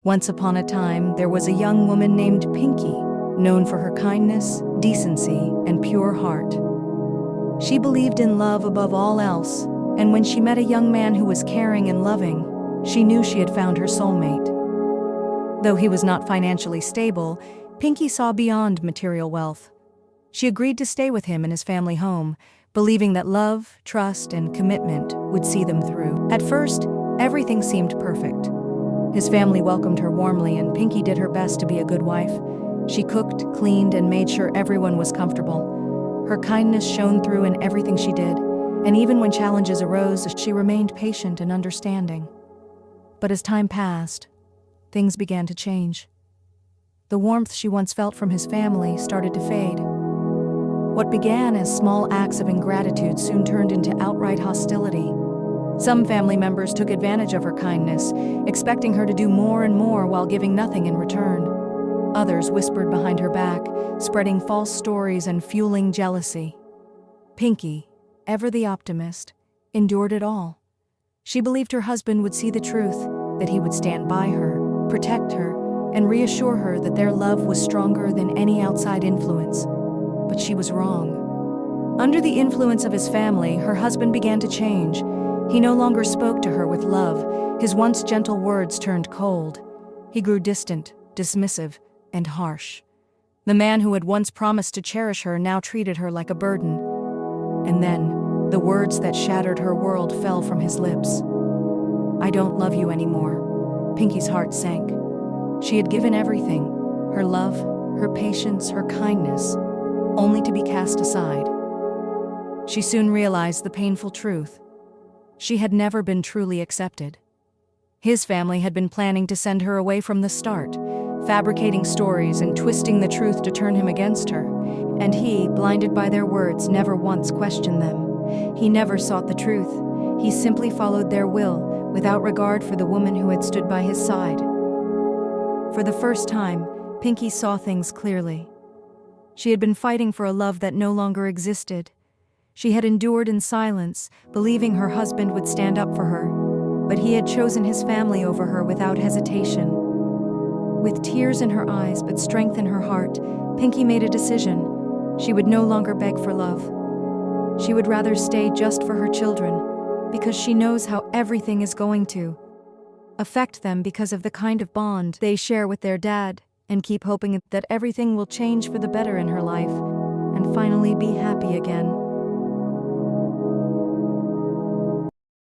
Once upon a time, there was a young woman named Pinky, known for her kindness, decency, and pure heart. She believed in love above all else, and when she met a young man who was caring and loving, she knew she had found her soulmate. Though he was not financially stable, Pinky saw beyond material wealth. She agreed to stay with him in his family home, believing that love, trust, and commitment would see them through. At first, everything seemed perfect. His family welcomed her warmly, and Pinky did her best to be a good wife. She cooked, cleaned, and made sure everyone was comfortable. Her kindness shone through in everything she did, and even when challenges arose, she remained patient and understanding. But as time passed, things began to change. The warmth she once felt from his family started to fade. What began as small acts of ingratitude soon turned into outright hostility. Some family members took advantage of her kindness, expecting her to do more and more while giving nothing in return. Others whispered behind her back, spreading false stories and fueling jealousy. Pinky, ever the optimist, endured it all. She believed her husband would see the truth, that he would stand by her, protect her, and reassure her that their love was stronger than any outside influence. But she was wrong. Under the influence of his family, her husband began to change. He no longer spoke to her with love. His once gentle words turned cold. He grew distant, dismissive, and harsh. The man who had once promised to cherish her now treated her like a burden. And then, the words that shattered her world fell from his lips. "I don't love you anymore." Pinky's heart sank. She had given everything, her love, her patience, her kindness, only to be cast aside. She soon realized the painful truth. She had never been truly accepted. His family had been planning to send her away from the start, fabricating stories and twisting the truth to turn him against her. And he, blinded by their words, never once questioned them. He never sought the truth. He simply followed their will, without regard for the woman who had stood by his side. For the first time, Pinky saw things clearly. She had been fighting for a love that no longer existed. She had endured in silence, believing her husband would stand up for her, but he had chosen his family over her without hesitation. With tears in her eyes but strength in her heart, Pinky made a decision. She would no longer beg for love. She would rather stay just for her children, because she knows how everything is going to affect them because of the kind of bond they share with their dad, and keep hoping that everything will change for the better in her life and finally be happy again.